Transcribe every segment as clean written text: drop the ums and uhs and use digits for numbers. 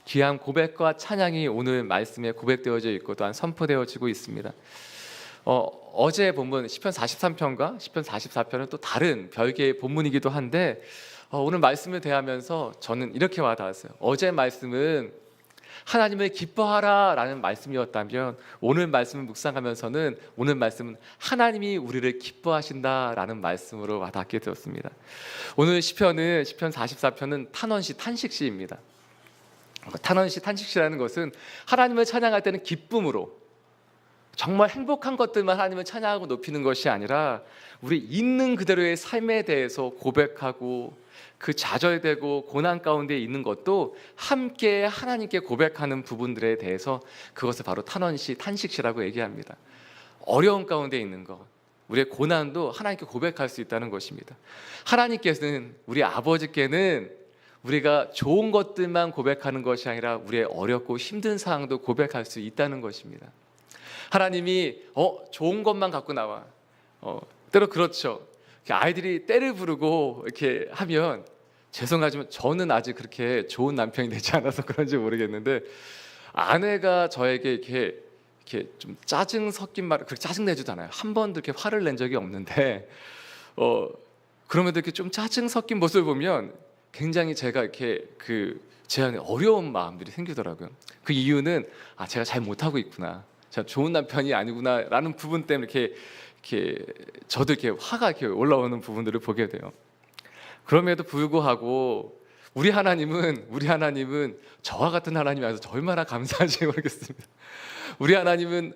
귀한 고백과 찬양이 오늘 말씀에 고백되어져 있고 또한 선포되어지고 있습니다. 어제 본문 시편 43편과 시편 44편은 또 다른 별개의 본문이기도 한데 오늘 말씀을 대하면서 저는 이렇게 와닿았어요. 어제 말씀은 하나님을 기뻐하라 라는 말씀이었다면 오늘 말씀을 묵상하면서는 오늘 말씀은 하나님이 우리를 기뻐하신다 라는 말씀으로 와닿게 되었습니다. 오늘 시편은 시편 44편은 탄원시 탄식시입니다. 탄원시 탄식시라는 것은 하나님을 찬양할 때는 기쁨으로 정말 행복한 것들만 하나님을 찬양하고 높이는 것이 아니라 우리 있는 그대로의 삶에 대해서 고백하고 그 좌절되고 고난 가운데 있는 것도 함께 하나님께 고백하는 부분들에 대해서 그것을 바로 탄원시 탄식시라고 얘기합니다. 어려운 가운데 있는 것, 우리의 고난도 하나님께 고백할 수 있다는 것입니다. 하나님께서는 우리 아버지께는 우리가 좋은 것들만 고백하는 것이 아니라 우리의 어렵고 힘든 상황도 고백할 수 있다는 것입니다. 하나님이 좋은 것만 갖고 나와. 때로 그렇죠. 아이들이 때를 부르고 이렇게 하면 죄송하지만 저는 아직 그렇게 좋은 남편이 되지 않아서 그런지 모르겠는데 아내가 저에게 이렇게 좀 짜증 섞인 말, 그렇게 짜증 내지도 않아요. 한 번도 이렇게 화를 낸 적이 없는데 그럼에도 이렇게 좀 짜증 섞인 모습을 보면 굉장히 제가 이렇게 제 안에 어려운 마음들이 생기더라고요. 그 이유는 제가 잘 못하고 있구나, 제가 좋은 남편이 아니구나라는 부분 때문에 이렇게 저도 이렇게 화가 이렇게 올라오는 부분들을 보게 돼요. 그럼에도 불구하고 우리 하나님은 저와 같은 하나님이 아니라서 저 얼마나 감사한지 모르겠습니다. 우리 하나님은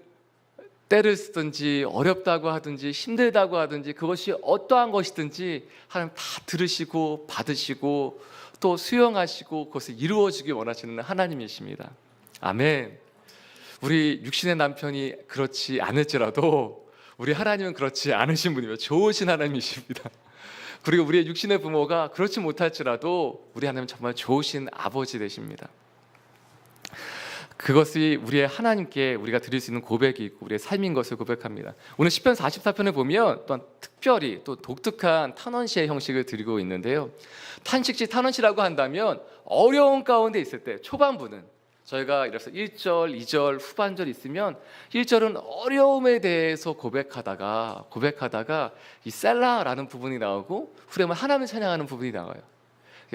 때를 쓰든지 어렵다고 하든지 힘들다고 하든지 그것이 어떠한 것이든지 하나님 다 들으시고 받으시고 또 수용하시고 그것을 이루어지기 원하시는 하나님이십니다. 아멘. 우리 육신의 남편이 그렇지 않을지라도 우리 하나님은 그렇지 않으신 분이며 좋으신 하나님이십니다. 그리고 우리의 육신의 부모가 그렇지 못할지라도 우리 하나님은 정말 좋으신 아버지 되십니다. 그것이 우리의 하나님께 우리가 드릴 수 있는 고백이 있고 우리의 삶인 것을 고백합니다. 오늘 시편 44편을 보면 또한 특별히 또 독특한 탄원시의 형식을 드리고 있는데요. 탄식시 탄원시라고 한다면 어려운 가운데 있을 때 초반부는 저희가 이래서 1절, 2절, 후반절 있으면 1절은 어려움에 대해서 고백하다가 이 셀라라는 부분이 나오고 후렴은 하나님을 찬양하는 부분이 나와요.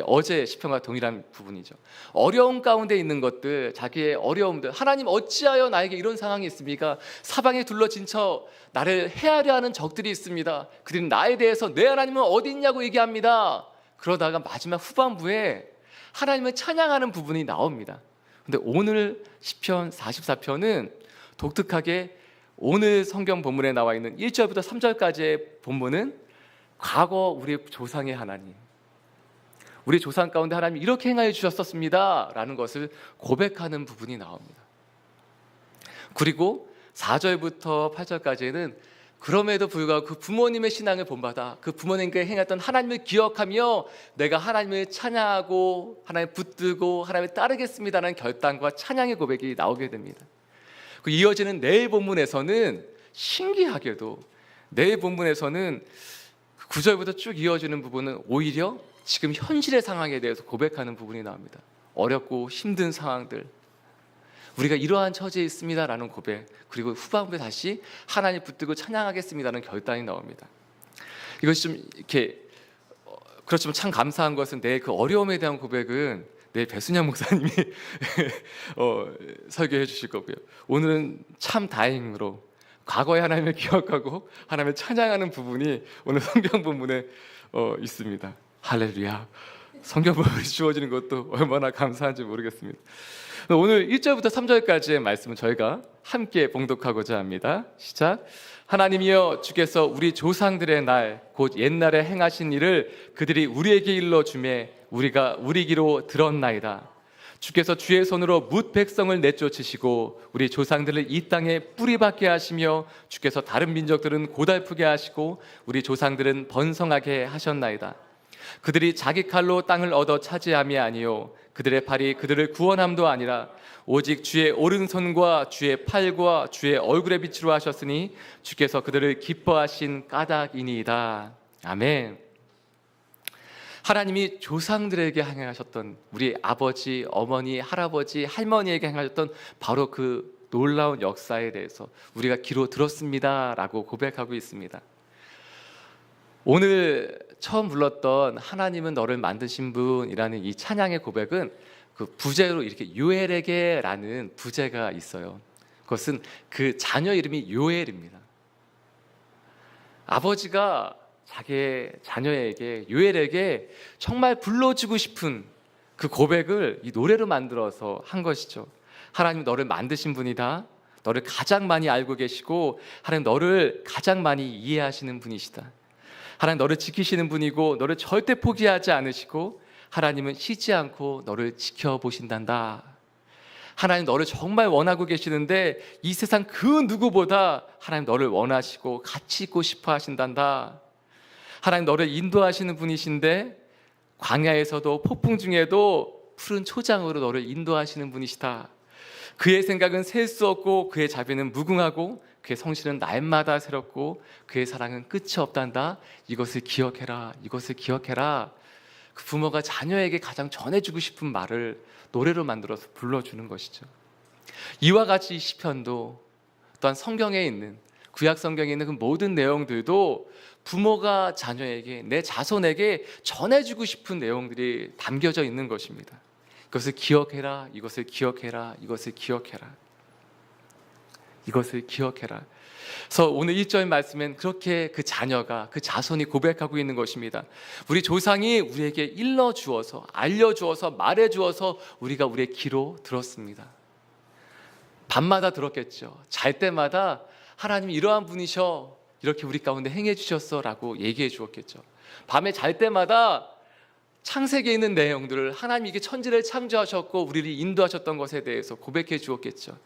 어제 시편과 동일한 부분이죠. 어려움 가운데 있는 것들, 자기의 어려움들, 하나님 어찌하여 나에게 이런 상황이 있습니까? 사방에 둘러진 쳐 나를 해하려 하는 적들이 있습니다. 그들은 나에 대해서 내 하나님은 어디 있냐고 얘기합니다. 그러다가 마지막 후반부에 하나님을 찬양하는 부분이 나옵니다. 근데 오늘 시편 44편은 독특하게 오늘 성경 본문에 나와 있는 1절부터 3절까지의 본문은 과거 우리 조상의 하나님, 우리 조상 가운데 하나님이 이렇게 행하여 주셨었습니다 라는 것을 고백하는 부분이 나옵니다. 그리고 4절부터 8절까지는 그럼에도 불구하고 그 부모님의 신앙을 본받아 그 부모님께 행했던 하나님을 기억하며 내가 하나님을 찬양하고 하나님을 붙들고 하나님을 따르겠습니다라는 결단과 찬양의 고백이 나오게 됩니다. 그 이어지는 내일 본문에서는 신기하게도 내일 본문에서는 9절부터 쭉 이어지는 부분은 오히려 지금 현실의 상황에 대해서 고백하는 부분이 나옵니다. 어렵고 힘든 상황들, 우리가 이러한 처지에 있습니다라는 고백, 그리고 후반부에 다시 하나님 붙들고 찬양하겠습니다라는 결단이 나옵니다. 이것이 좀 이렇게 그렇지만 참 감사한 것은 내 그 어려움에 대한 고백은 내 배순양 목사님이 설교해 주실 거고요. 오늘은 참 다행으로 과거의 하나님을 기억하고 하나님을 찬양하는 부분이 오늘 성경 본문에 있습니다. 할렐루야. 성경 본문이 주어지는 것도 얼마나 감사한지 모르겠습니다. 오늘 1절부터 3절까지의 말씀은 저희가 함께 봉독하고자 합니다. 시작. 하나님이여, 주께서 우리 조상들의 날 곧 옛날에 행하신 일을 그들이 우리에게 일러주매 우리가 우리 귀로 들었나이다. 주께서 주의 손으로 뭇 백성을 내쫓으시고 우리 조상들을 이 땅에 뿌리박게 하시며 주께서 다른 민족들은 고달프게 하시고 우리 조상들은 번성하게 하셨나이다. 그들이 자기 칼로 땅을 얻어 차지함이 아니요 그들의 팔이 그들을 구원함도 아니라 오직 주의 오른손과 주의 팔과 주의 얼굴의 빛으로 하셨으니 주께서 그들을 기뻐하신 까닭이니이다. 아멘. 하나님이 조상들에게 행하셨던, 우리 아버지, 어머니, 할아버지, 할머니에게 행하셨던 바로 그 놀라운 역사에 대해서 우리가 귀로 들었습니다라고 고백하고 있습니다. 오늘 처음 불렀던 하나님은 너를 만드신 분이라는 이 찬양의 고백은 그 부제로 이렇게 요엘에게라는 부제가 있어요. 그것은 그 자녀 이름이 요엘입니다. 아버지가 자기의 자녀에게, 요엘에게 정말 불러주고 싶은 그 고백을 이 노래로 만들어서 한 것이죠. 하나님 너를 만드신 분이다. 너를 가장 많이 알고 계시고 하나님 너를 가장 많이 이해하시는 분이시다. 하나님 너를 지키시는 분이고 너를 절대 포기하지 않으시고 하나님은 쉬지 않고 너를 지켜보신단다. 하나님 너를 정말 원하고 계시는데 이 세상 그 누구보다 하나님 너를 원하시고 같이 있고 싶어 하신단다. 하나님 너를 인도하시는 분이신데 광야에서도 폭풍 중에도 푸른 초장으로 너를 인도하시는 분이시다. 그의 생각은 셀 수 없고 그의 자비는 무궁하고 그의 성실은 날마다 새롭고 그의 사랑은 끝이 없단다. 이것을 기억해라. 이것을 기억해라. 그 부모가 자녀에게 가장 전해주고 싶은 말을 노래로 만들어서 불러주는 것이죠. 이와 같이 시편도 또한 성경에 있는, 구약 성경에 있는 그 모든 내용들도 부모가 자녀에게, 내 자손에게 전해주고 싶은 내용들이 담겨져 있는 것입니다. 이것을 기억해라. 이것을 기억해라. 이것을 기억해라. 이것을 기억해라. 그래서 오늘 1절 말씀엔 그렇게 그 자녀가, 그 자손이 고백하고 있는 것입니다. 우리 조상이 우리에게 일러주어서, 알려주어서, 말해주어서 우리가 우리의 귀로 들었습니다. 밤마다 들었겠죠. 잘 때마다 하나님이 이러한 분이셔, 이렇게 우리 가운데 행해 주셨어 라고 얘기해 주었겠죠. 밤에 잘 때마다 창세기에 있는 내용들을, 하나님이 천지를 창조하셨고 우리를 인도하셨던 것에 대해서 고백해 주었겠죠.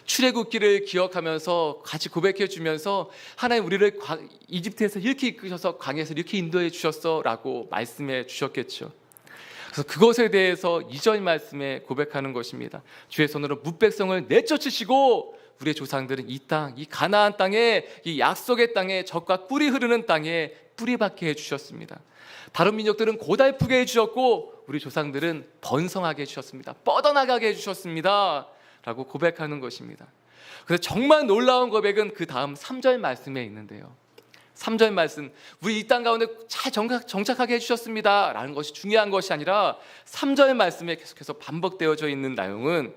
출애굽기를 기억하면서 같이 고백해 주면서 하나님 우리를 이집트에서 이렇게 이끄셔서 광야에서 이렇게 인도해 주셨어 라고 말씀해 주셨겠죠. 그래서 그것에 대해서 2절 말씀에 고백하는 것입니다. 주의 손으로 뭇백성을 내쫓으시고 우리의 조상들은 이 땅, 이 가나안 땅에, 이 약속의 땅에, 젖과 꿀이 흐르는 땅에 뿌리박게 해주셨습니다. 다른 민족들은 고달프게 해주셨고 우리 조상들은 번성하게 해주셨습니다. 뻗어나가게 해주셨습니다 라고 고백하는 것입니다. 그래서 정말 놀라운 고백은 그 다음 3절 말씀에 있는데요. 3절 말씀, 우리 이 땅 가운데 잘 정착하게 해주셨습니다 라는 것이 중요한 것이 아니라 3절 말씀에 계속해서 반복되어져 있는 내용은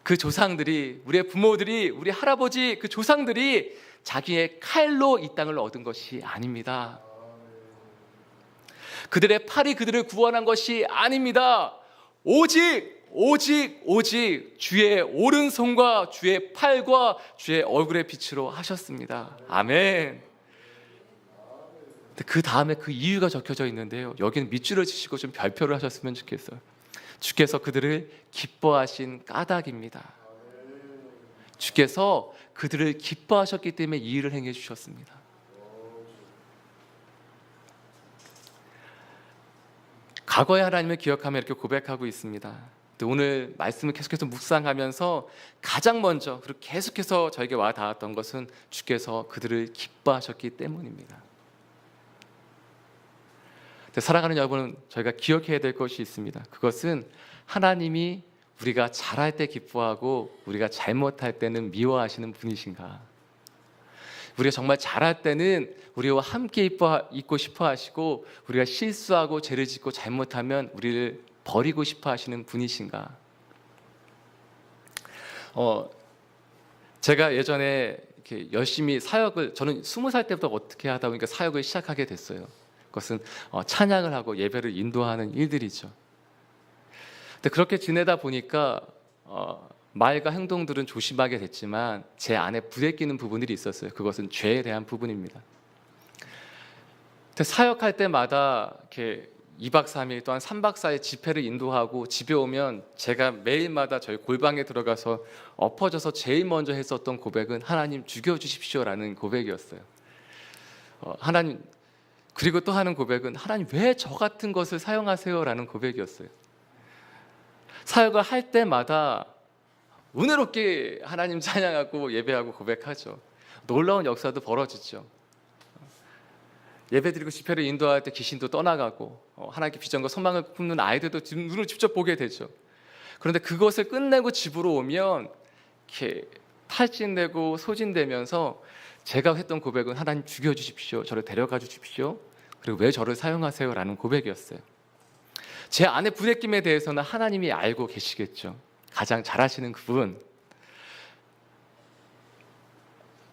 그 조상들이, 우리의 부모들이, 우리 할아버지, 그 조상들이 자기의 칼로 이 땅을 얻은 것이 아닙니다. 그들의 팔이 그들을 구원한 것이 아닙니다. 오직 주의 오른손과 주의 팔과 주의 얼굴의 빛으로 하셨습니다. 아멘. 그 다음에 그 이유가 적혀져 있는데요. 여기는 밑줄을 치시고 좀 별표를 하셨으면 좋겠어요. 주께서 그들을 기뻐하신 까닭입니다. 주께서 그들을 기뻐하셨기 때문에 이 일을 행해 주셨습니다. 과거의 하나님을 기억하며 이렇게 고백하고 있습니다. 오늘 말씀을 계속해서 묵상하면서 가장 먼저 그리고 계속해서 저에게 와 닿았던 것은 주께서 그들을 기뻐하셨기 때문입니다. 사랑하는 여러분, 저희가 기억해야 될 것이 있습니다. 그것은 하나님이 우리가 잘할 때 기뻐하고 우리가 잘못할 때는 미워하시는 분이신가? 우리가 정말 잘할 때는 우리와 함께 있고 싶어 하시고 우리가 실수하고 죄를 짓고 잘못하면 우리를 버리고 싶어 하시는 분이신가? 제가 예전에 이렇게 열심히 사역을, 저는 20살 때부터 어떻게 하다 보니까 사역을 시작하게 됐어요. 그것은 찬양을 하고 예배를 인도하는 일들이죠. 근데 그렇게 지내다 보니까 말과 행동들은 조심하게 됐지만 제 안에 부대끼는 부분들이 있었어요. 그것은 죄에 대한 부분입니다. 근데 사역할 때마다 이렇게 2박 3일 또한 3박 4일 집회를 인도하고 집에 오면 제가 매일마다 저희 골방에 들어가서 엎어져서 제일 먼저 했었던 고백은 하나님 죽여주십시오라는 고백이었어요. 하나님, 그리고 또 하는 고백은 하나님 왜 저 같은 것을 사용하세요라는 고백이었어요. 사역을 할 때마다 은혜롭게 하나님 찬양하고 예배하고 고백하죠. 놀라운 역사도 벌어지죠. 예배드리고 집회를 인도할 때 귀신도 떠나가고 하나님께 비전과 소망을 품는 아이들도 눈으로 직접 보게 되죠. 그런데 그것을 끝내고 집으로 오면 이렇게 탈진되고 소진되면서 제가 했던 고백은 하나님 죽여주십시오, 저를 데려가 주십시오, 그리고 왜 저를 사용하세요? 라는 고백이었어요. 제 안의 부대낌에 대해서는 하나님이 알고 계시겠죠. 가장 잘 아시는 그분.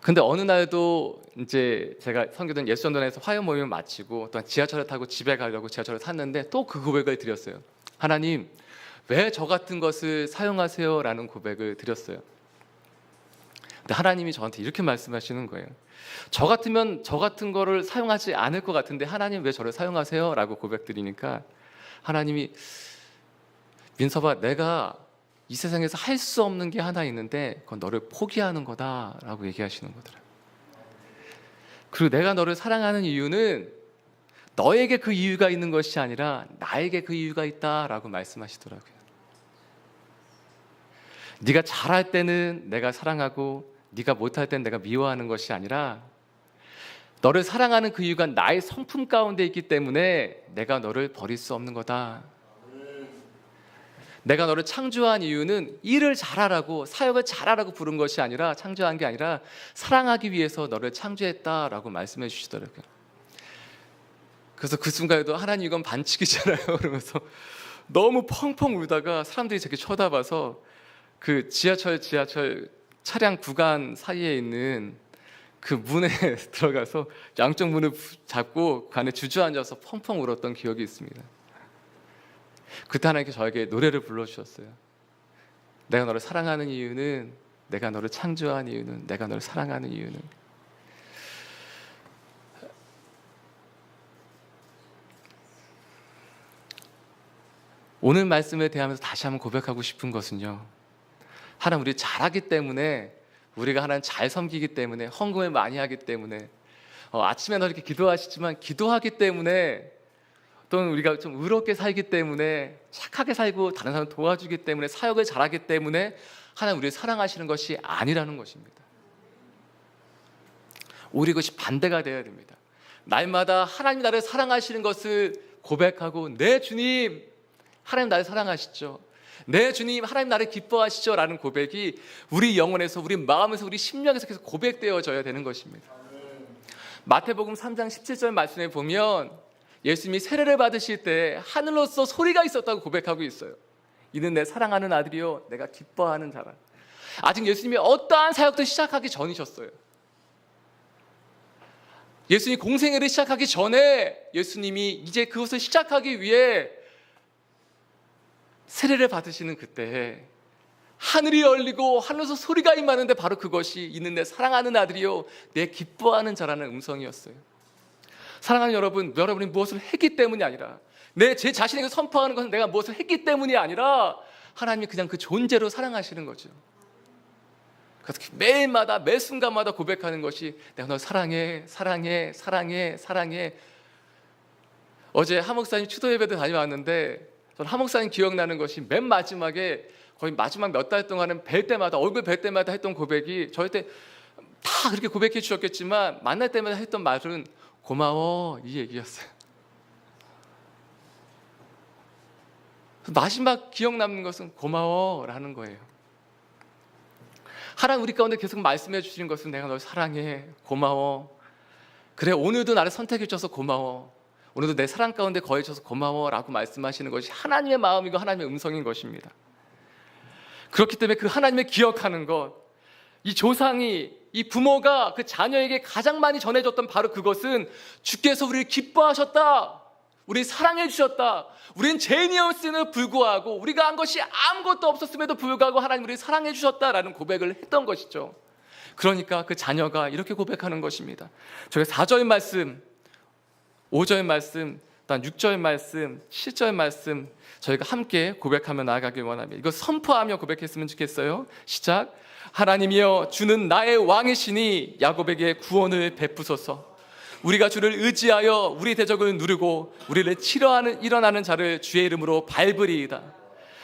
근데 어느 날도 이제 제가 선교된 예수전도단에서 화요 모임을 마치고 또 지하철을 타고 집에 가려고 지하철을 탔는데 또 그 고백을 드렸어요. 하나님, 왜 저 같은 것을 사용하세요? 라는 고백을 드렸어요. 근데 하나님이 저한테 이렇게 말씀하시는 거예요. 저 같으면 저 같은 거를 사용하지 않을 것 같은데 하나님 왜 저를 사용하세요? 라고 고백드리니까 하나님이, 민섭아, 내가 이 세상에서 할 수 없는 게 하나 있는데 그건 너를 포기하는 거다라고 얘기하시는 거더라고요. 그리고 내가 너를 사랑하는 이유는 너에게 그 이유가 있는 것이 아니라 나에게 그 이유가 있다라고 말씀하시더라고요. 네가 잘할 때는 내가 사랑하고 네가 못할 때는 내가 미워하는 것이 아니라 너를 사랑하는 그 이유가 나의 성품 가운데 있기 때문에 내가 너를 버릴 수 없는 거다. 내가 너를 창조한 이유는 일을 잘하라고, 사역을 잘하라고 부른 것이 아니라, 창조한 게 아니라 사랑하기 위해서 너를 창조했다라고 말씀해 주시더라고요. 그래서 그 순간에도 하나님 이건 반칙이잖아요 그러면서 너무 펑펑 울다가 사람들이 저렇게 쳐다봐서 그 지하철 차량 구간 사이에 있는 그 문에 들어가서 양쪽 문을 잡고 그 안에 주저앉아서 펑펑 울었던 기억이 있습니다. 그때 하나님께서 저에게 노래를 불러주셨어요. 내가 너를 사랑하는 이유는, 내가 너를 창조한 이유는, 내가 너를 사랑하는 이유는. 오늘 말씀에 대하면서 다시 한번 고백하고 싶은 것은요, 하나님 우리 잘하기 때문에, 우리가 하나님 잘 섬기기 때문에, 헌금을 많이 하기 때문에, 아침에는 이렇게 기도하시지만 기도하기 때문에, 또는 우리가 좀 의롭게 살기 때문에, 착하게 살고 다른 사람 도와주기 때문에, 사역을 잘하기 때문에 하나님 우리를 사랑하시는 것이 아니라는 것입니다. 오히려 이것이 반대가 되어야 됩니다. 날마다 하나님 나를 사랑하시는 것을 고백하고, 네 주님, 하나님 나를 사랑하시죠, 네 주님, 하나님 나를 기뻐하시죠 라는 고백이 우리 영혼에서, 우리 마음에서, 우리 심령에서 계속 고백되어져야 되는 것입니다. 마태복음 3장 17절 말씀에 보면 예수님이 세례를 받으실 때 하늘로서 소리가 있었다고 고백하고 있어요. 이는 내 사랑하는 아들이요 내가 기뻐하는 자라. 아직 예수님이 어떠한 사역도 시작하기 전이셨어요. 예수님이 공생애를 시작하기 전에 예수님이 이제 그것을 시작하기 위해 세례를 받으시는 그때 하늘이 열리고 하늘에서 소리가 임하는데 바로 그것이 이는 내 사랑하는 아들이요 내 기뻐하는 자라는 음성이었어요. 사랑하는 여러분, 여러분이 무엇을 했기 때문이 아니라, 제 자신에게 선포하는 것은 내가 무엇을 했기 때문이 아니라 하나님이 그냥 그 존재로 사랑하시는 거죠. 그래서 매일마다 매 순간마다 고백하는 것이 내가 너 사랑해, 사랑해, 사랑해, 사랑해. 어제 하목사님 추도 예배도 다녀왔는데 저는 하목사님 기억나는 것이 맨 마지막에 거의 마지막 몇 달 동안은 뵐 때마다, 얼굴 뵐 때마다 했던 고백이, 저한테 다 그렇게 고백해 주셨겠지만 만날 때마다 했던 말은 고마워, 이 얘기였어요. 마지막 기억 남는 것은 고마워라는 거예요. 하나님 우리 가운데 계속 말씀해 주시는 것은 내가 널 사랑해, 고마워, 그래 오늘도 나를 선택해 주셔서 고마워, 오늘도 내 사랑 가운데 거해 주셔서 고마워라고 말씀하시는 것이 하나님의 마음이고 하나님의 음성인 것입니다. 그렇기 때문에 그 하나님의 기억하는 것, 이 조상이, 이 부모가 그 자녀에게 가장 많이 전해줬던 바로 그것은 주께서 우리를 기뻐하셨다, 우리 사랑해 주셨다, 우리는 죄인이었음에도 불구하고, 우리가 한 것이 아무것도 없었음에도 불구하고 하나님 우리를 사랑해 주셨다라는 고백을 했던 것이죠. 그러니까 그 자녀가 이렇게 고백하는 것입니다. 저희 4절 말씀, 5절 말씀, 6절 말씀, 7절 말씀 저희가 함께 고백하며 나아가길 원합니다. 이거 선포하며 고백했으면 좋겠어요. 시작. 하나님이여, 주는 나의 왕이시니 야곱에게 구원을 베푸소서. 우리가 주를 의지하여 우리 대적을 누르고 우리를 치러하는 일어나는 자를 주의 이름으로 밟으리이다.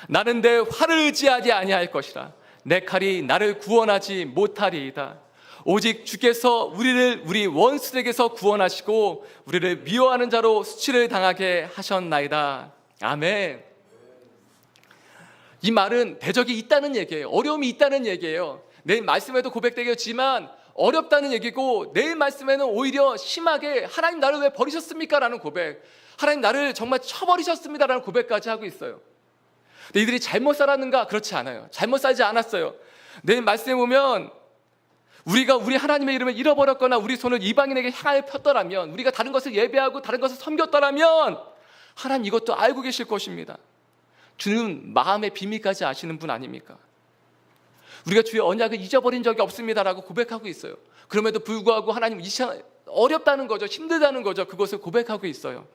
나는 내 활을 의지하지 아니할 것이라. 내 칼이 나를 구원하지 못하리이다. 오직 주께서 우리를 우리 원수에게서 구원하시고 우리를 미워하는 자로 수치를 당하게 하셨나이다. 아멘. 이 말은 대적이 있다는 얘기예요. 어려움이 있다는 얘기예요. 내일 말씀에도 고백되겠지만 어렵다는 얘기고, 내일 말씀에는 오히려 심하게 하나님 나를 왜 버리셨습니까? 라는 고백, 하나님 나를 정말 쳐버리셨습니다 라는 고백까지 하고 있어요. 근데 이들이 잘못 살았는가? 그렇지 않아요. 잘못 살지 않았어요. 내일 말씀에 보면 우리가 우리 하나님의 이름을 잃어버렸거나 우리 손을 이방인에게 향하여 폈더라면, 우리가 다른 것을 예배하고 다른 것을 섬겼더라면 하나님 이것도 알고 계실 것입니다. 주는 마음의 비밀까지 아시는 분 아닙니까? 우리가 주의 언약을 잊어버린 적이 없습니다라고 고백하고 있어요. 그럼에도 불구하고 하나님 어렵다는 거죠. 힘들다는 거죠. 그것을 고백하고 있어요.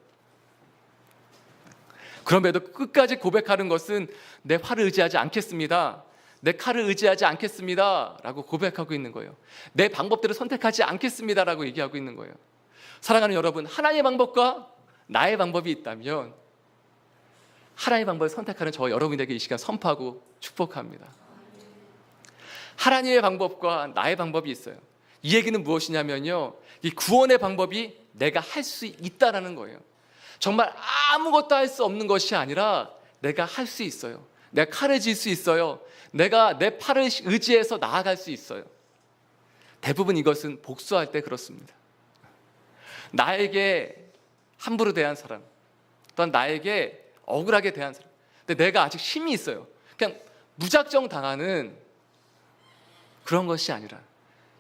그럼에도 끝까지 고백하는 것은 내 활을 의지하지 않겠습니다, 내 칼을 의지하지 않겠습니다 라고 고백하고 있는 거예요. 내 방법대로 선택하지 않겠습니다 라고 얘기하고 있는 거예요. 사랑하는 여러분, 하나님의 방법과 나의 방법이 있다면 하나님의 방법을 선택하는 저와 여러분에게 이 시간 선포하고 축복합니다. 하나님의 방법과 나의 방법이 있어요. 이 얘기는 무엇이냐면요, 이 구원의 방법이 내가 할 수 있다라는 거예요. 정말 아무것도 할 수 없는 것이 아니라 내가 할 수 있어요. 내가 칼을 쥘 수 있어요. 내가 내 팔을 의지해서 나아갈 수 있어요. 대부분 이것은 복수할 때 그렇습니다. 나에게 함부로 대한 사람, 또한 나에게 억울하게 대한 사람, 근데 내가 아직 힘이 있어요. 그냥 무작정 당하는 그런 것이 아니라,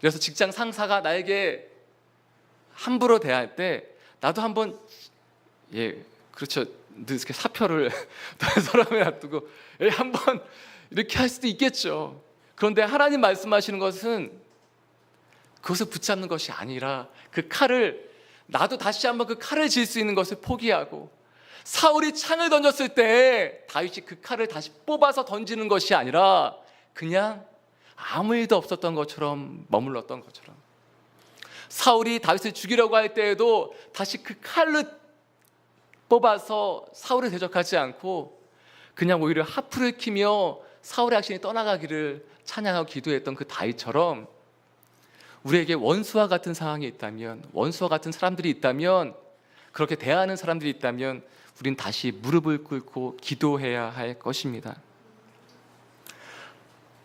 그래서 직장 상사가 나에게 함부로 대할 때 나도 한번 그렇죠, 이렇게 사표를 다른 사람에 놔두고 한번 이렇게 할 수도 있겠죠. 그런데 하나님 말씀하시는 것은 그것을 붙잡는 것이 아니라 그 칼을, 나도 다시 한번 그 칼을 쥘 수 있는 것을 포기하고, 사울이 창을 던졌을 때 다윗이 그 칼을 다시 뽑아서 던지는 것이 아니라 그냥 아무 일도 없었던 것처럼 머물렀던 것처럼, 사울이 다윗을 죽이려고 할 때에도 다시 그 칼을 뽑아서 사울을 대적하지 않고 그냥 오히려 하프를 키며 사울의 악신이 떠나가기를 찬양하고 기도했던 그 다윗처럼, 우리에게 원수와 같은 상황이 있다면, 원수와 같은 사람들이 있다면, 그렇게 대하는 사람들이 있다면 우린 다시 무릎을 꿇고 기도해야 할 것입니다.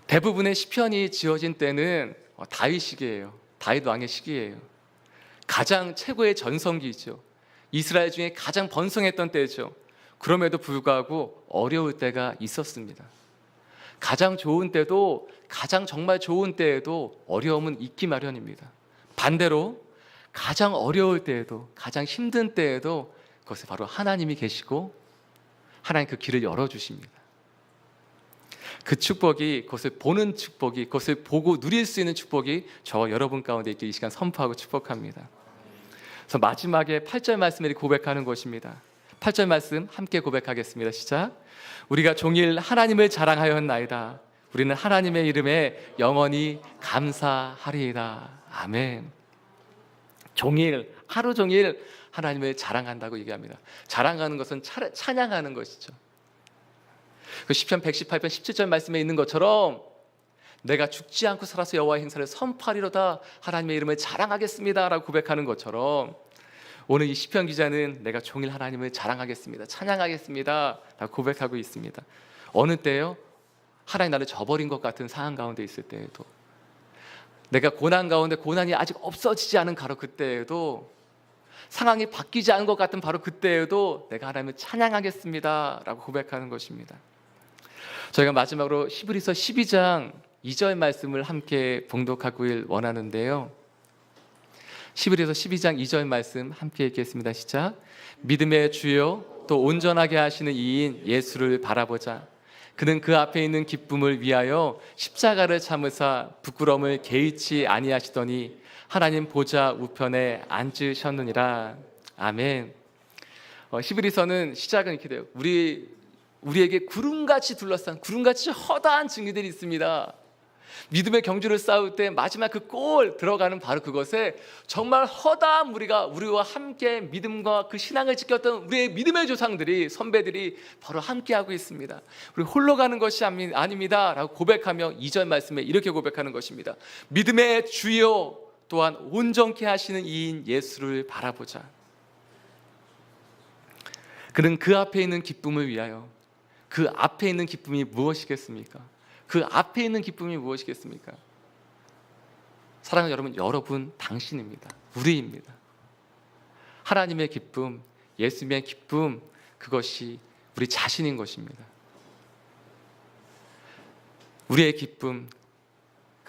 대부분의 시편이 지어진 때는 다윗 시기예요. 다윗 왕의 시기예요. 가장 최고의 전성기죠. 이스라엘 중에 가장 번성했던 때죠. 그럼에도 불구하고 어려울 때가 있었습니다. 가장 좋은 때도, 가장 정말 좋은 때에도 어려움은 있기 마련입니다. 반대로 가장 어려울 때에도, 가장 힘든 때에도 그것에 바로 하나님이 계시고 하나님 그 길을 열어주십니다. 그 축복이, 그것을 보는 축복이, 그것을 보고 누릴 수 있는 축복이 저와 여러분 가운데 있길 이 시간 선포하고 축복합니다. 그래서 마지막에 8절 말씀을 고백하는 것입니다. 8절 말씀 함께 고백하겠습니다. 시작. 우리가 종일 하나님을 자랑하였나이다. 우리는 하나님의 이름에 영원히 감사하리이다. 아멘. 종일, 하루 종일 하나님을 자랑한다고 얘기합니다. 자랑하는 것은 찬양하는 것이죠. 그 시편 118편 17절 말씀에 있는 것처럼 내가 죽지 않고 살아서 여호와의 행사를 선포하리로다, 하나님의 이름을 자랑하겠습니다 라고 고백하는 것처럼, 오늘 이 시편 기자는 내가 종일 하나님을 자랑하겠습니다, 찬양하겠습니다 라고 고백하고 있습니다. 어느 때요? 하나님 나를 저버린 것 같은 상황 가운데 있을 때에도, 내가 고난 가운데 고난이 아직 없어지지 않은 바로 그때에도, 상황이 바뀌지 않은 것 같은 바로 그때에도 내가 하나님을 찬양하겠습니다 라고 고백하는 것입니다. 저희가 마지막으로 히브리서 12장 2절 말씀을 함께 봉독하길 원하는데요, 히브리서 12장 2절 말씀 함께 읽겠습니다. 시작. 믿음의 주요 또 온전하게 하시는 이인 예수를 바라보자. 그는 그 앞에 있는 기쁨을 위하여 십자가를 참으사 부끄러움을 개의치 아니하시더니 하나님 보좌 우편에 앉으셨느니라. 아멘. 히브리서는 시작은 이렇게 돼요. 우리에게 구름같이 둘러싼, 구름같이 허다한 증거들이 있습니다. 믿음의 경주를 싸울 때 마지막 그 골 들어가는 바로 그것에 정말 허다한 무리가 우리와 함께 믿음과 그 신앙을 지켰던 우리의 믿음의 조상들이, 선배들이 바로 함께하고 있습니다. 우리 홀로 가는 것이 아닙니다 라고 고백하며 2절 말씀에 이렇게 고백하는 것입니다. 믿음의 주요 또한 온전케 하시는 이인 예수를 바라보자. 그는 그 앞에 있는 기쁨을 위하여, 그 앞에 있는 기쁨이 무엇이겠습니까? 그 앞에 있는 기쁨이 무엇이겠습니까? 사랑하는 여러분, 여러분 당신입니다. 우리입니다. 하나님의 기쁨, 예수님의 기쁨, 그것이 우리 자신인 것입니다. 우리의 기쁨,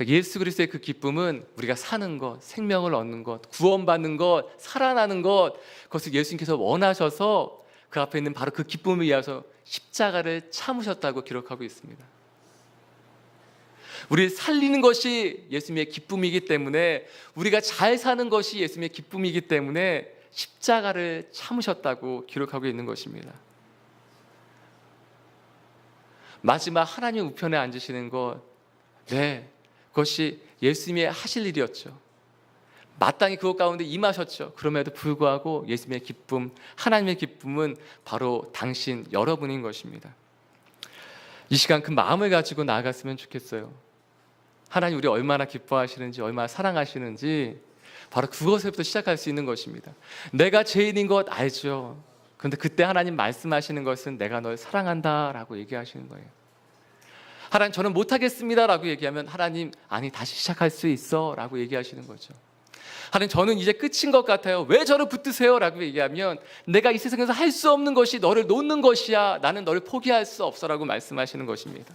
예수 그리스도의 그 기쁨은 우리가 사는 것, 생명을 얻는 것, 구원받는 것, 살아나는 것, 그것을 예수님께서 원하셔서 그 앞에 있는 바로 그 기쁨을 위해서 십자가를 참으셨다고 기록하고 있습니다. 우리를 살리는 것이 예수님의 기쁨이기 때문에, 우리가 잘 사는 것이 예수님의 기쁨이기 때문에 십자가를 참으셨다고 기록하고 있는 것입니다. 마지막 하나님 우편에 앉으시는 것, 그것이 예수님이 하실 일이었죠. 마땅히 그것 가운데 임하셨죠. 그럼에도 불구하고 예수님의 기쁨, 하나님의 기쁨은 바로 당신, 여러분인 것입니다. 이 시간 그 마음을 가지고 나아갔으면 좋겠어요. 하나님 우리 얼마나 기뻐하시는지, 얼마나 사랑하시는지 바로 그것에부터 시작할 수 있는 것입니다. 내가 죄인인 것 알죠. 그런데 그때 하나님 말씀하시는 것은 내가 널 사랑한다 라고 얘기하시는 거예요. 하나님 저는 못하겠습니다 라고 얘기하면 하나님 아니 다시 시작할 수 있어 라고 얘기하시는 거죠. 하나님 저는 이제 끝인 것 같아요. 왜 저를 붙드세요? 라고 얘기하면 내가 이 세상에서 할 수 없는 것이 너를 놓는 것이야. 나는 너를 포기할 수 없어 라고 말씀하시는 것입니다.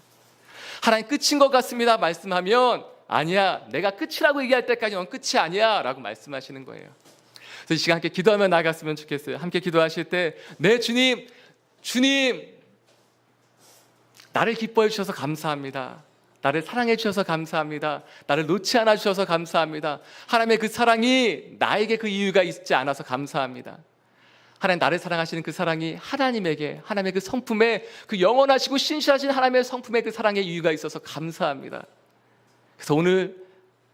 하나님 끝인 것 같습니다 말씀하면 아니야, 내가 끝이라고 얘기할 때까지 넌 끝이 아니야 라고 말씀하시는 거예요. 그래서 이 시간 함께 기도하며 나갔으면 좋겠어요. 함께 기도하실 때 네 주님 나를 기뻐해 주셔서 감사합니다. 나를 사랑해 주셔서 감사합니다. 나를 놓지 않아 주셔서 감사합니다. 하나님의 그 사랑이 나에게 그 이유가 있지 않아서 감사합니다. 하나님 나를 사랑하시는 그 사랑이 하나님에게, 하나님의 그 성품에, 그 영원하시고 신실하신 하나님의 성품에 그 사랑의 이유가 있어서 감사합니다. 그래서 오늘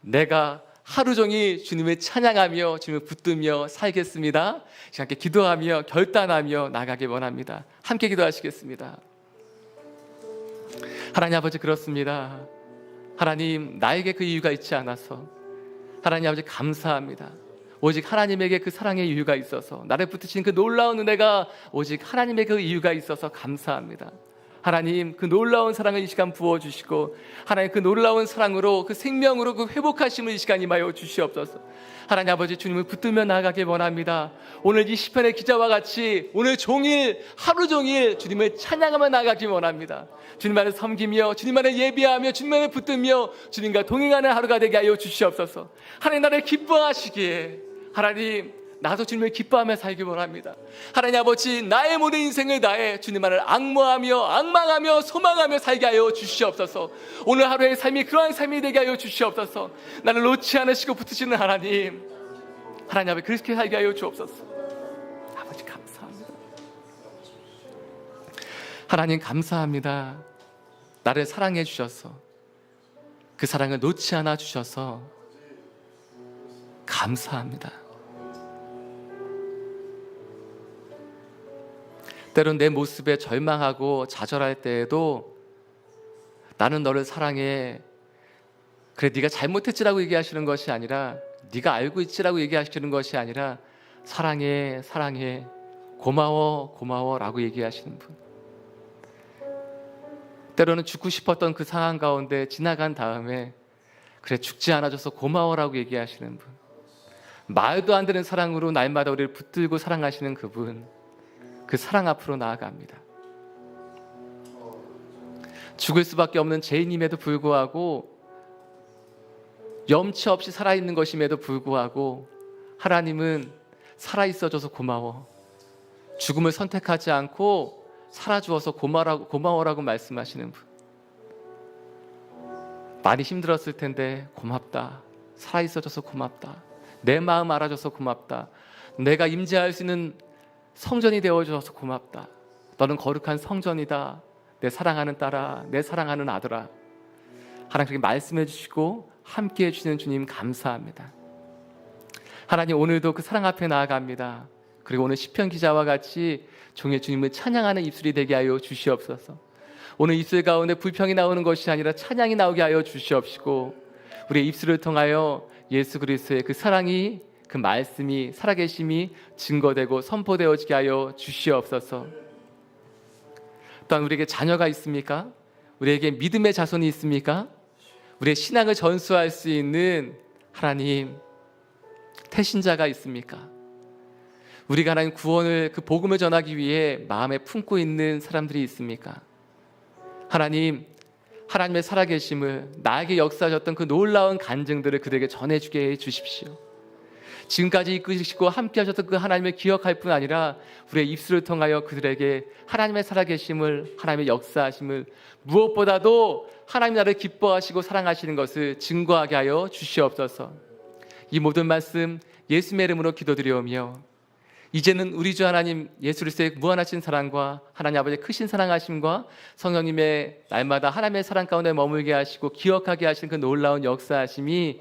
내가 하루 종일 주님을 찬양하며 주님을 붙들며 살겠습니다. 함께 기도하며 결단하며 나가길 원합니다. 함께 기도하시겠습니다. 하나님 아버지, 그렇습니다. 하나님 나에게 그 이유가 있지 않아서 하나님 아버지 감사합니다. 오직 하나님에게 그 사랑의 이유가 있어서, 나를 붙드신 그 놀라운 은혜가 오직 하나님의 그 이유가 있어서 감사합니다. 하나님 그 놀라운 사랑을 이 시간 부어주시고, 하나님 그 놀라운 사랑으로, 그 생명으로 그 회복하심을 이 시간 임하여 주시옵소서. 하나님 아버지 주님을 붙들며 나아가길 원합니다. 오늘 이 시편의 기자와 같이 오늘 종일, 하루 종일 주님을 찬양하며 나아가길 원합니다. 주님만을 섬기며 주님만을 예비하며 주님만을 붙들며 주님과 동행하는 하루가 되게 하여 주시옵소서. 하나님 나를 기뻐하시기에, 하나님 나도 주님을 기뻐하며 살기 원합니다. 하나님 아버지 나의 모든 인생을 다해 주님만을 악모하며 악망하며 소망하며 살게 하여 주시옵소서. 오늘 하루의 삶이 그러한 삶이 되게 하여 주시옵소서. 나를 놓지 않으시고 붙으시는 하나님, 하나님 아버지 그렇게 살게 하여 주옵소서. 아버지 감사합니다. 하나님 감사합니다. 나를 사랑해 주셔서, 그 사랑을 놓지 않아 주셔서 감사합니다. 때론 내 모습에 절망하고 좌절할 때에도 나는 너를 사랑해, 그래 네가 잘못했지라고 얘기하시는 것이 아니라, 네가 알고 있지라고 얘기하시는 것이 아니라 사랑해 사랑해, 고마워 고마워 라고 얘기하시는 분. 때로는 죽고 싶었던 그 상황 가운데 지나간 다음에 그래 죽지 않아줘서 고마워라고 얘기하시는 분. 말도 안 되는 사랑으로 날마다 우리를 붙들고 사랑하시는 그분, 그 사랑 앞으로 나아갑니다. 죽을 수밖에 없는 죄인임에도 불구하고, 염치 없이 살아있는 것임에도 불구하고 하나님은 살아있어줘서 고마워, 죽음을 선택하지 않고 살아주어서 고마워라고 말씀하시는 분. 많이 힘들었을 텐데 고맙다, 살아있어줘서 고맙다, 내 마음 알아줘서 고맙다, 내가 임재할 수 있는 성전이 되어줘서 고맙다, 너는 거룩한 성전이다, 내 사랑하는 딸아, 내 사랑하는 아들아. 하나님 그렇게 말씀해 주시고 함께 해주시는 주님 감사합니다. 하나님 오늘도 그 사랑 앞에 나아갑니다. 그리고 오늘 시편 기자와 같이 종의 주님을 찬양하는 입술이 되게 하여 주시옵소서. 오늘 입술 가운데 불평이 나오는 것이 아니라 찬양이 나오게 하여 주시옵시고 우리의 입술을 통하여 예수 그리스도의 그 사랑이 그 말씀이 살아계심이 증거되고 선포되어지게 하여 주시옵소서. 또한 우리에게 자녀가 있습니까? 우리에게 믿음의 자손이 있습니까? 우리의 신앙을 전수할 수 있는 하나님 태신자가 있습니까? 우리가 하나님 구원을 그 복음을 전하기 위해 마음에 품고 있는 사람들이 있습니까? 하나님, 하나님의 살아계심을 나에게 역사하셨던 그 놀라운 간증들을 그들에게 전해주게 해 주십시오. 지금까지 이끄시고 함께 하셨던 그 하나님을 기억할 뿐 아니라 우리의 입술을 통하여 그들에게 하나님의 살아계심을, 하나님의 역사하심을, 무엇보다도 하나님 나를 기뻐하시고 사랑하시는 것을 증거하게 하여 주시옵소서. 이 모든 말씀 예수님의 이름으로 기도드리오며 이제는 우리 주 하나님 예수 그리스도의 무한하신 사랑과 하나님 아버지의 크신 사랑하심과 성령님의 날마다 하나님의 사랑 가운데 머물게 하시고 기억하게 하시는 그 놀라운 역사하심이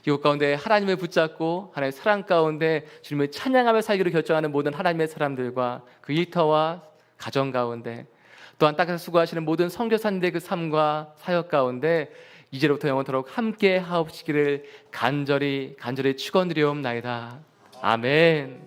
이곳 가운데 하나님을 붙잡고 하나님의 사랑 가운데 주님을 찬양하며 살기로 결정하는 모든 하나님의 사람들과 그 일터와 가정 가운데 또한 땅에서 수고하시는 모든 선교사님들의 그 삶과 사역 가운데 이제로부터 영원토록 함께 하옵시기를 간절히 축원드리옵나이다. 아멘.